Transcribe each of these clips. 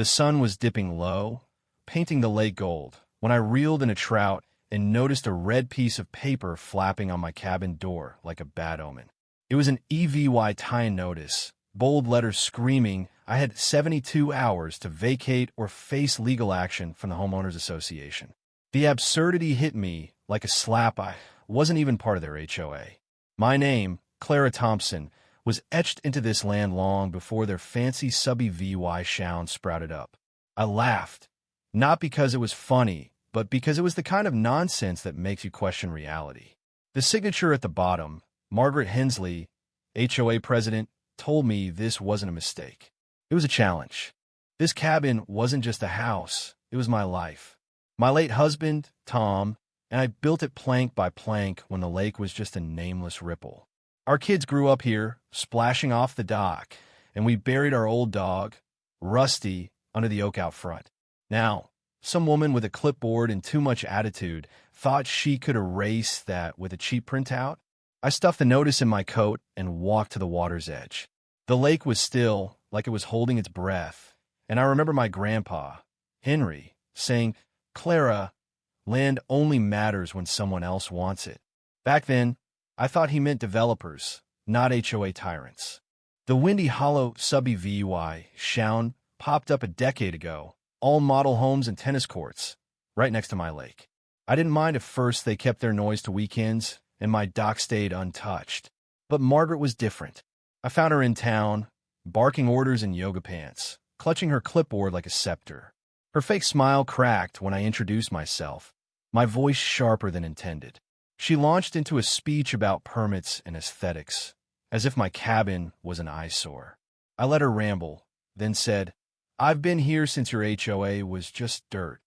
The sun was dipping low, painting the lake gold, when I reeled in a trout and noticed a red piece of paper flapping on my cabin door like a bad omen. It was an EVY tie-in notice, bold letters screaming I had 72 hours to vacate or face legal action from the Homeowners Association. The absurdity hit me like a slap. I wasn't even part of their HOA. My name, Clara Thompson, was etched into this land long before their fancy subby VY sound sprouted up. I laughed, not because it was funny, but because it was the kind of nonsense that makes you question reality. The signature at the bottom, Margaret Hensley, HOA president, told me this wasn't a mistake. It was a challenge. This cabin wasn't just a house, it was my life. My late husband, Tom, and I built it plank by plank when the lake was just a nameless ripple. Our kids grew up here, splashing off the dock, and we buried our old dog, Rusty, under the oak out front. Now, some woman with a clipboard and too much attitude thought she could erase that with a cheap printout. I stuffed the notice in my coat and walked to the water's edge. The lake was still, like it was holding its breath, and I remember my grandpa, Henry, saying, "Clara, land only matters when someone else wants it." Back then, I thought he meant developers, not HOA tyrants. The Windy Hollow subby VUI sound popped up a decade ago, all model homes and tennis courts, right next to my lake. I didn't mind if first they kept their noise to weekends and my dock stayed untouched. But Margaret was different. I found her in town, barking orders in yoga pants, clutching her clipboard like a scepter. Her fake smile cracked when I introduced myself, my voice sharper than intended. She launched into a speech about permits and aesthetics, as if my cabin was an eyesore. I let her ramble, then said, "I've been here since your HOA was just dirt."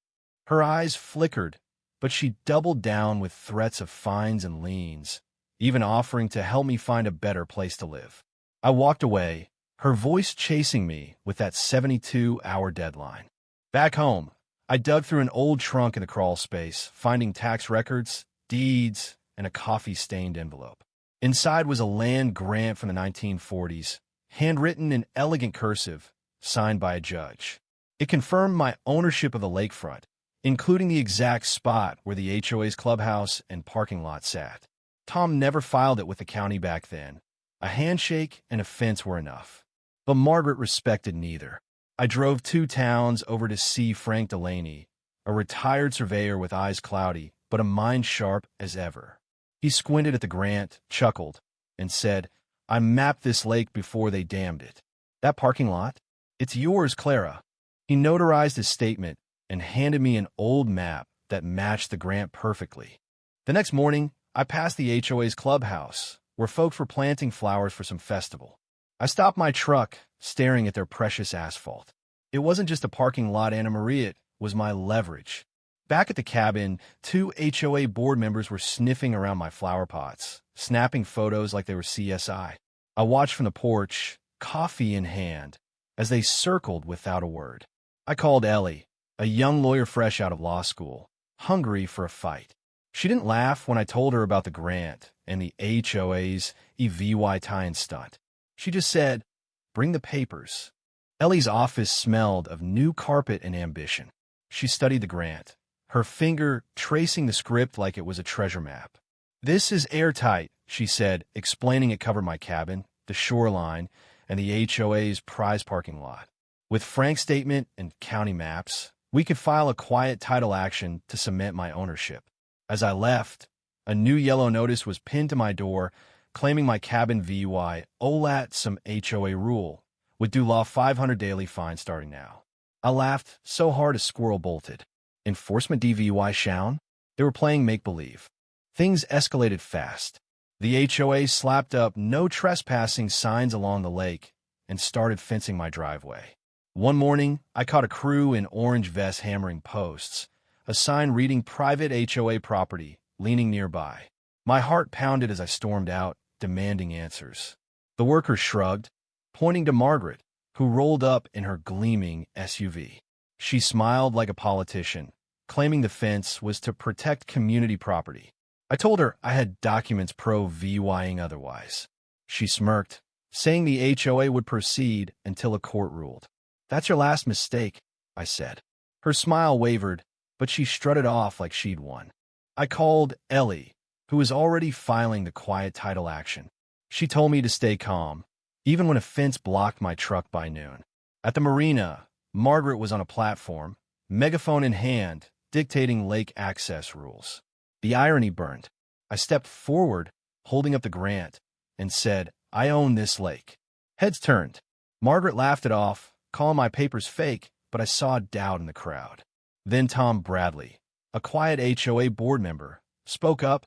Her eyes flickered, but she doubled down with threats of fines and liens, even offering to help me find a better place to live. I walked away, her voice chasing me with that 72-hour deadline. Back home, I dug through an old trunk in the crawl space, finding tax records, deeds, and a coffee-stained envelope. Inside was a land grant from the 1940s, handwritten in elegant cursive, signed by a judge. It confirmed my ownership of the lakefront, including the exact spot where the HOA's clubhouse and parking lot sat. Tom never filed it with the county back then. A handshake and a fence were enough. But Margaret respected neither. I drove 2 towns over to see Frank Delaney, a retired surveyor with eyes cloudy, but a mind sharp as ever. He squinted at the grant, chuckled, and said, "I mapped this lake before they dammed it. That parking lot? It's yours, Clara." He notarized his statement and handed me an old map that matched the grant perfectly. The next morning, I passed the HOA's clubhouse, where folks were planting flowers for some festival. I stopped my truck, staring at their precious asphalt. It wasn't just a parking lot, Anna Maria, it was my leverage. Back at the cabin, 2 HOA board members were sniffing around my flower pots, snapping photos like they were CSI. I watched from the porch, coffee in hand, as they circled without a word. I called Ellie, a young lawyer fresh out of law school, hungry for a fight. She didn't laugh when I told her about the grant and the HOA's EVY tie-in stunt. She just said, "Bring the papers." Ellie's office smelled of new carpet and ambition. She studied the grant, her finger tracing the script like it was a treasure map. "This is airtight," she said, explaining it covered my cabin, the shoreline, and the HOA's prize parking lot. With Frank's statement and county maps, we could file a quiet title action to cement my ownership. As I left, a new yellow notice was pinned to my door, claiming my cabin VUI OLAT some HOA rule, would do law 500 daily fine starting now. I laughed so hard a squirrel bolted. Enforcement DVUI shown? They were playing make-believe. Things escalated fast. The HOA slapped up no trespassing signs along the lake and started fencing my driveway. One morning, I caught a crew in orange vests hammering posts, a sign reading private HOA property leaning nearby. My heart pounded as I stormed out, demanding answers. The workers shrugged, pointing to Margaret, who rolled up in her gleaming SUV. She smiled like a politician, claiming the fence was to protect community property. I told her I had documents pro-VYing otherwise. She smirked, saying the HOA would proceed until a court ruled. That's your last mistake, I said. Her smile wavered, but she strutted off like she'd won. I called Ellie, who was already filing the quiet title action. She told me to stay calm, even when a fence blocked my truck by noon. At the marina, Margaret was on a platform, megaphone in hand, dictating lake access rules. The irony burned. I stepped forward, holding up the grant, and said, "I own this lake." Heads turned. Margaret laughed it off, calling my papers fake, but I saw doubt in the crowd. Then Tom Bradley, a quiet HOA board member, spoke up,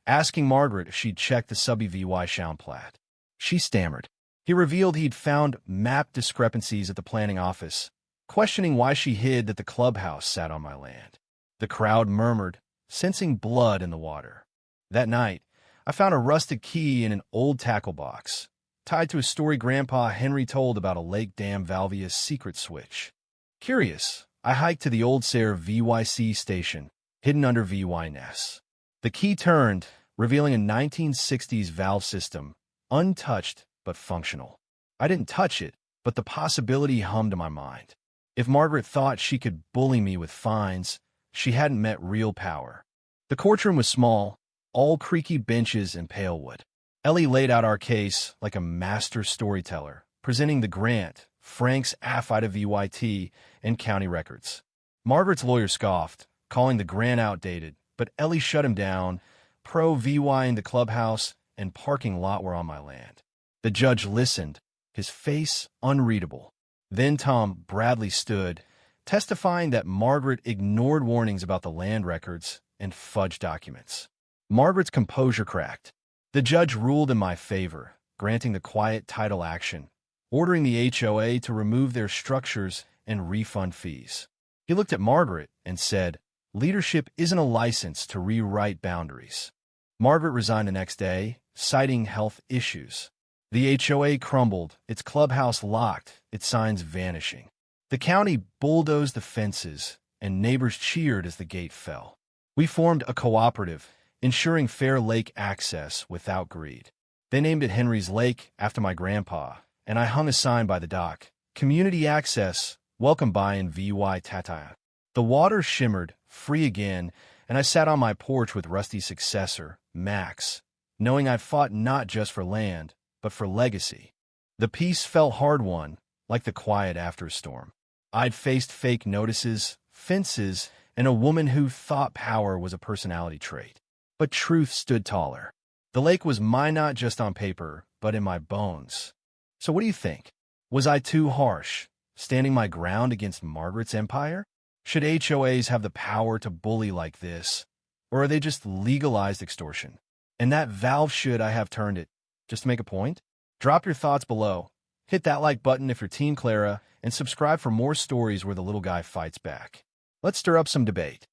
asking Margaret if she'd checked the sub-EVY Sound plat. She stammered. He revealed he'd found map discrepancies at the planning office, questioning why she hid that the clubhouse sat on my land. The crowd murmured, sensing blood in the water. That night, I found a rusted key in an old tackle box, tied to a story Grandpa Henry told about a Lake Dam Valvia's secret switch. Curious, I hiked to the old Sayre VYC station, hidden under VY-ness. The key turned, revealing a 1960s valve system, untouched but functional. I didn't touch it, but the possibility hummed in my mind. If Margaret thought she could bully me with fines, she hadn't met real power. The courtroom was small, all creaky benches and pale wood. Ellie laid out our case like a master storyteller, presenting the grant, Frank's affidavit of VYT, and county records. Margaret's lawyer scoffed, calling the grant outdated, but Ellie shut him down. Pro-VY in the clubhouse and parking lot were on my land. The judge listened, his face unreadable. Then Tom Bradley stood, testifying that Margaret ignored warnings about the land records and fudged documents. Margaret's composure cracked. The judge ruled in my favor, granting the quiet title action, ordering the HOA to remove their structures and refund fees. He looked at Margaret and said, "Leadership isn't a license to rewrite boundaries." Margaret resigned the next day, citing health issues. The HOA crumbled, its clubhouse locked, its signs vanishing. The county bulldozed the fences, and neighbors cheered as the gate fell. We formed a cooperative, ensuring fair lake access without greed. They named it Henry's Lake after my grandpa, and I hung a sign by the dock. Community access, welcome by in VY Tataya. The water shimmered, free again, and I sat on my porch with Rusty's successor, Max, knowing I'd fought not just for land, but for legacy. The peace felt hard-won, like the quiet after a storm. I'd faced fake notices, fences, and a woman who thought power was a personality trait. But truth stood taller. The lake was mine not just on paper, but in my bones. So what do you think? Was I too harsh, standing my ground against Margaret's empire? Should HOAs have the power to bully like this? Or are they just legalized extortion? And that valve should I have turned it, just to make a point? Drop your thoughts below. Hit that like button if you're Team Clara, and subscribe for more stories where the little guy fights back. Let's stir up some debate.